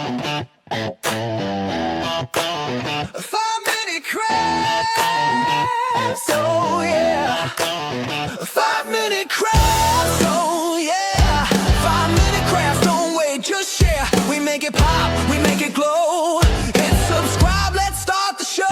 5-minute crafts, oh yeah. 5-minute crafts, oh yeah. 5-minute crafts, don't wait, just share. We make it pop, we make it glow. Hit subscribe, let's start the show.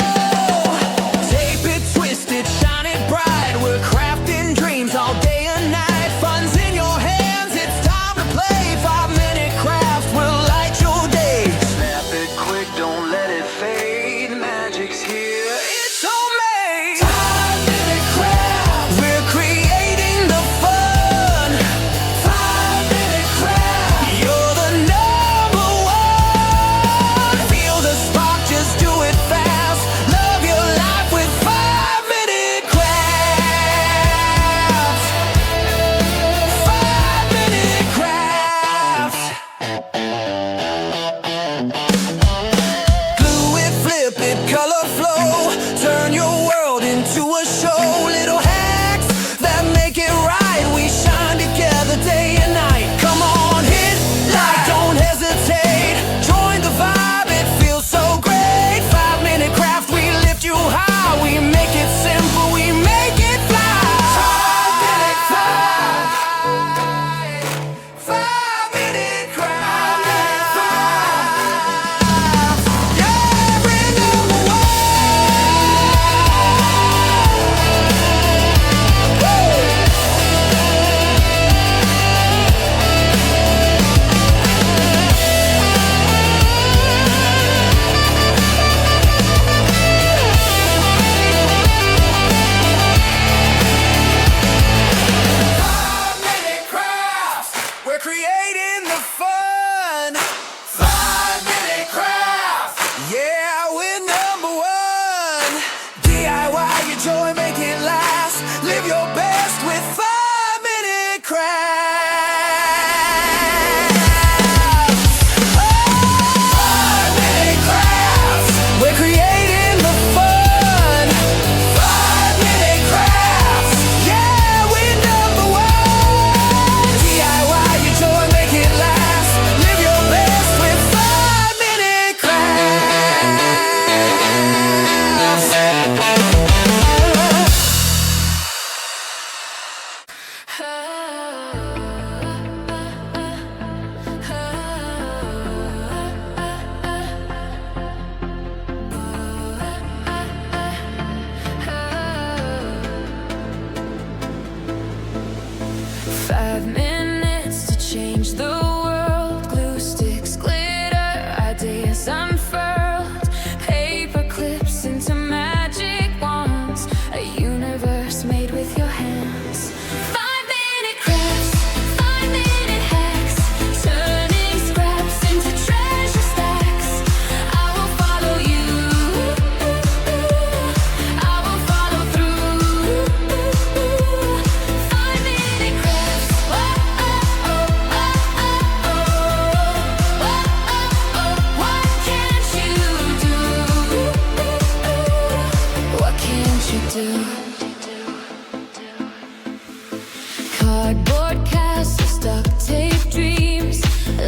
Tape it, twist it, shine it bright. We're crafting dreams all day and night. Fun's in your hands, it's time to play. 5-minute crafts will light your day. Snap it quick, don't let it fade. Magic's here, it's homemade. 5-minute crafts, we're creating the fun. 5-minute crafts, you're the number one. Feel the spark, just do it fast. Love your life with 5-minute crafts. 5-minute crafts. Glue it, flip it, color flow. Turn your world into a show. Little hacks that make it right. We shine together day and night. Come on, hit like, don't hesitate. Join the vibe, it feels so great. 5-minute craft, we lift you high. We make it simple, we make it fly. 5-minute craft. 5-minute craft. Yeah, we're number crafts, we're creating the fun. 5-minute crafts, yeah, we're number one. DIY your joy, make it last. Live your best with 5-minute crafts. 5-minute crafts, we're creating the fun. 5-minute crafts, yeah, we're number one. DIY your joy, make it last. Live your best with 5-minute crafts. Five minutes to change the world. Glue sticks, glitter, ideas unfurled. Paper clips into magic wands. A universe made with your hands. 5-minute crafts, 5-minute hacks. Turning scraps into treasure stacks. I will follow you. I will follow through. 5-minute crafts. What can't you do? What can't you do? Cardboard castles, duct tape dreams.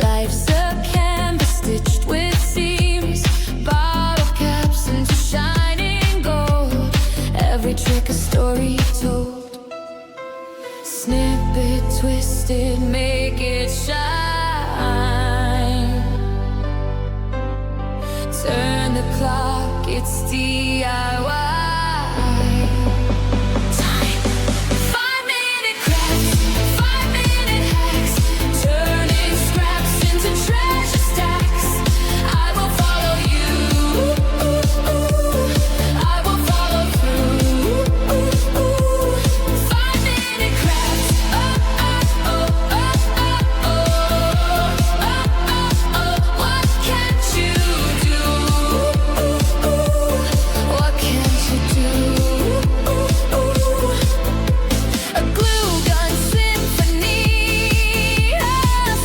Life's a canvas stitched with seams. Bottle caps into shining gold. Every trick a story told. Snip it, twist it, make it shine. Turn the clock, it's DIY. Time. 5-minute crafts, 5-minute hacks. Turning scraps into treasure stacks. I will follow you. I will follow through. 5-minute crafts. What can't you do? What can't you do? A glue gun symphony.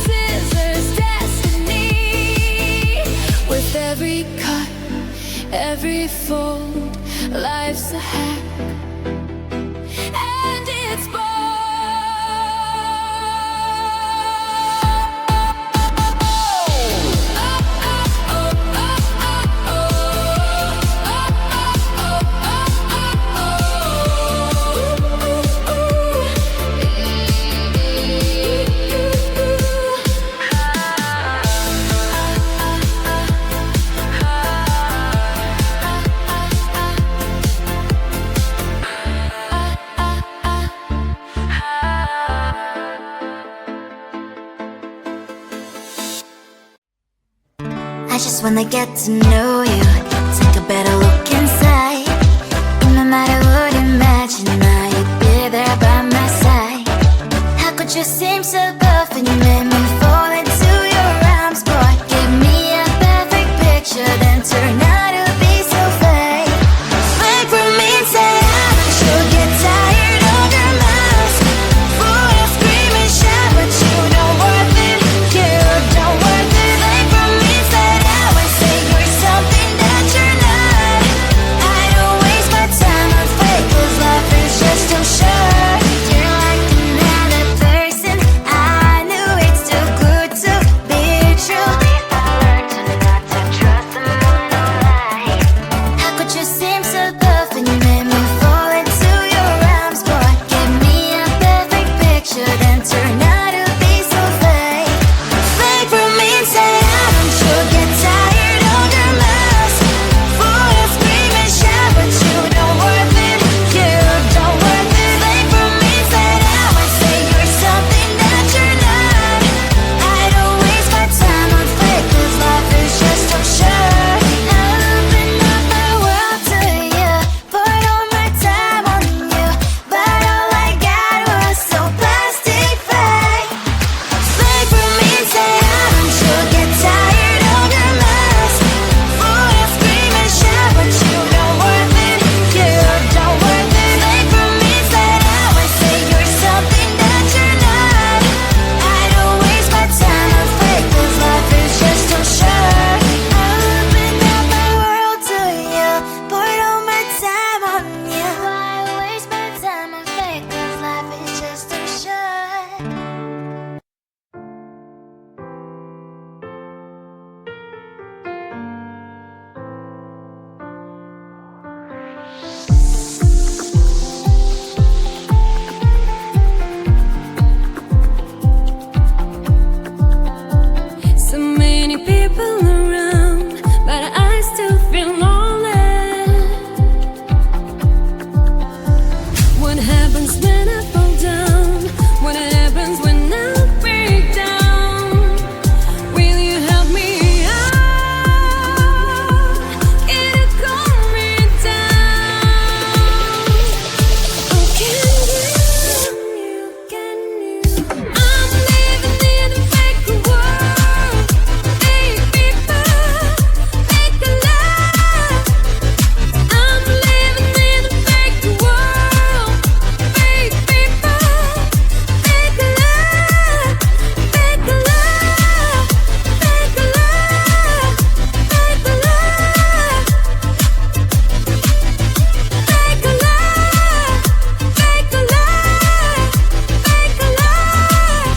Scissors destiny. With every cut, every fold, life's a hack. And it's bold. Oh, oh, oh. I just wanna get to know you, take a better look inside. No matter what, imagine I'd be there by my side. How could you seem so perfect? You made me fall into your arms, boy. Give me a perfect picture, then turn out to be so fake. Fake for me, say she'll get tired of your mouth. Full of scream and shout, but you don't worth it. You don't worth it. Fake for me, say you're something that you're not. I don't waste my time on fake, 'cause life is just too short. You're like another person. I knew it's too good to be true. I learned to not to trust someone, no lie. How could you seem so perfect? You made me fall into your arms, boy. Give me a perfect picture, then turn out to be so fake. Fake for me, say you'll get tired of your mouth. Full of scream and shout, but you don't worth it. You don't worth it. Fake for me, say you're something that you're not. I don't waste my time on fake, 'cause life is just too short. I open up my world to you, put all my time on you, but all I got was so plastic fake. Fake for me, say you'll get tired of your mess. Full of scream and shout, but you don't worth it. You don't worth it. Fake for me, say you're something that you're not. I don't waste my time on fake, 'cause life is just too short. I open up my world to you, put all my time on you. Why waste my time on fake, 'cause life is just too short. So many people around, but I still feel lonely. What happens when I fall down? What happens when I break down? Will you help me out? Can you calm me down? Oh, can you? I'm living in a fake world. Fake people, fake love. I'm living in a fake world. Fake people, fake love. Fake love, fake love, fake love. Fake love, fake love, fake love.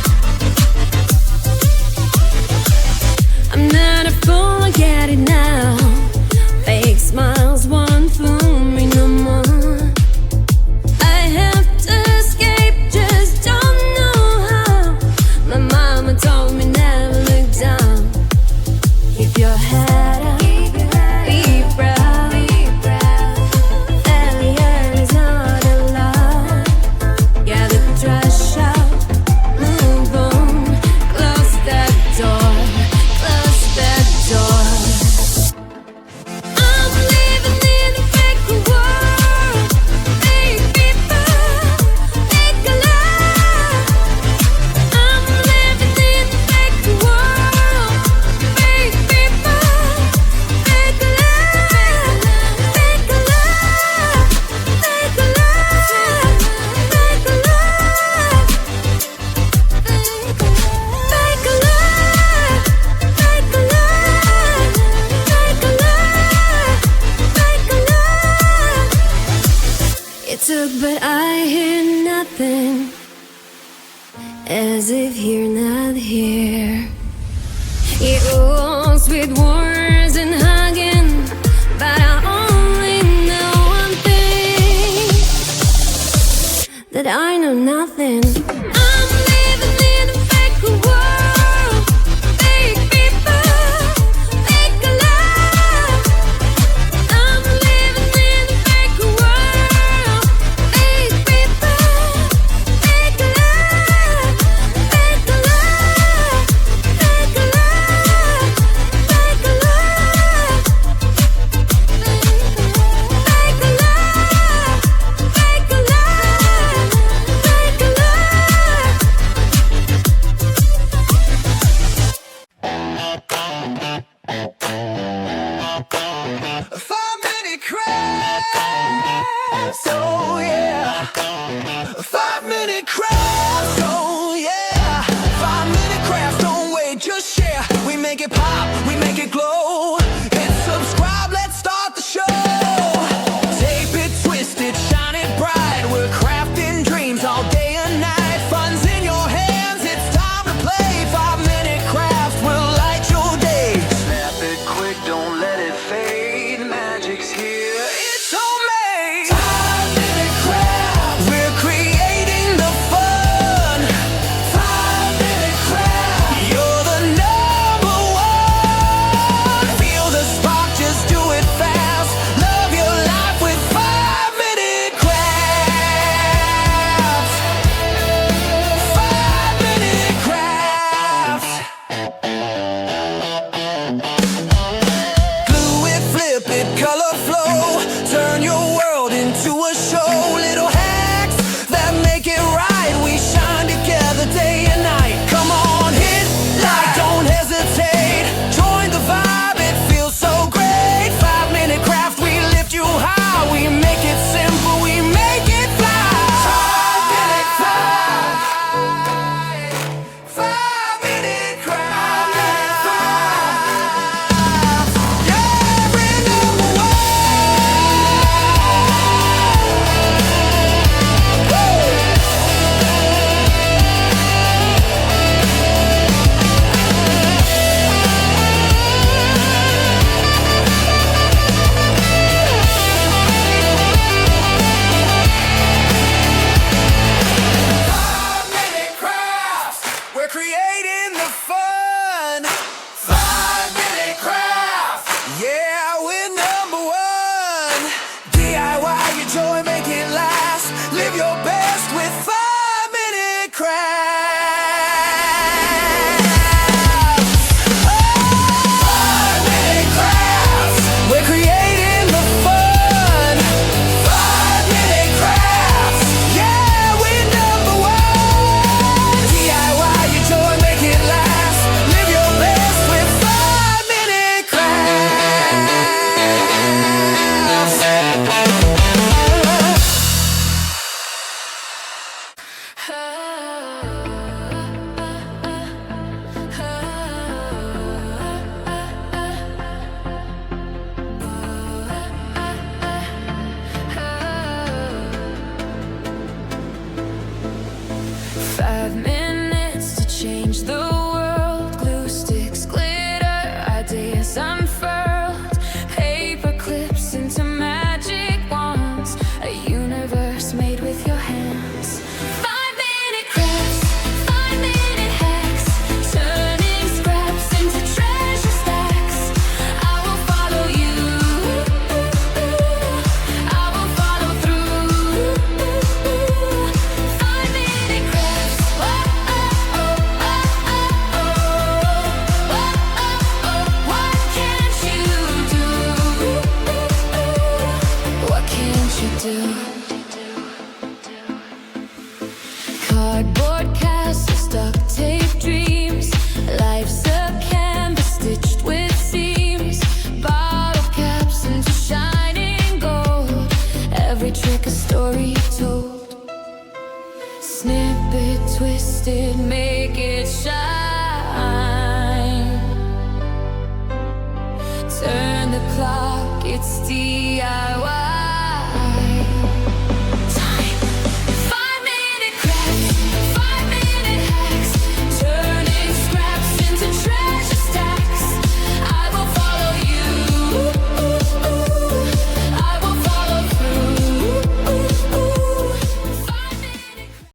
I'm not a fool, I get it now. Fake smiles won't fool me no more. I have to escape, just don't know how. My mama told me never look down. Keep your head up, be proud. Failure is not allowed. Get the trash out, move on, close that door, close that door. I'm living in a fake world. Fake people, fake love. I'm living in a fake world. Fake people, fake love. Fake love, fake love, fake love. Fake love, fake love, fake love, fake love. It took, but I hear nothing, as if you're not here. It was with words and hugging, but I only know one thing, that I know nothing. I'm living in a fake world. Fake people, fake love. I'm living in a fake world. Fake people, fake love. Fake love, fake love, fake love. 5-minute crafts, oh yeah. 5-minute crafts, oh yeah. 5-minute crafts, don't wait, just share. We make it pop, we make it glow. Hit subscribe, let's start the show. Tape it, twist it, shine it bright. We're crafting dreams all day and night. Fun's in your hands, it's time to play. 5-minute crafts will light your day. Snap it quick, don't let it fade. Magic's here, it's homemade. 5-minute crafts, we're creating the fun. 5-minute crafts, you're the number one. Feel the spark, just do it fast. Love your life with 5-minute crafts. 5-minute crafts. Glue it, flip it, color flow. Turn your world into a show. Little hacks that make it right. We shine together day and night. Come on, hit like, don't hesitate. Join the vibe, it feels so great. 5-minute craft, we lift you high. We make it simple, we make it fly. 5-minute craft. 5-minute craft. Yeah, we're number we're creating the fun. 5-minute craft. Yeah, we're number one. DIY your joy, make it last. Live your best with 5-minute crafts. 5-minute crafts. We're creating the fun. 5-minute crafts. Yeah, we're number one. DIY your joy, make it last. Live your best with 5-minute crafts. 5 minutes to change the world. Glue sticks, glitter, ideas unfurled. Paper clips into magic wands. A universe made with your hands. 5-minute crafts, 5-minute hacks. Turning scraps into treasure stacks. I will follow you. I will follow through. 5-minute crafts. What can't you do? What can't you do? Cardboard castles, duct tape dreams. Life's a canvas stitched with seams. Bottle caps into shining gold. Every trick a story told. Snip it, twist it, make it shine. Turn the clock, it's DIY.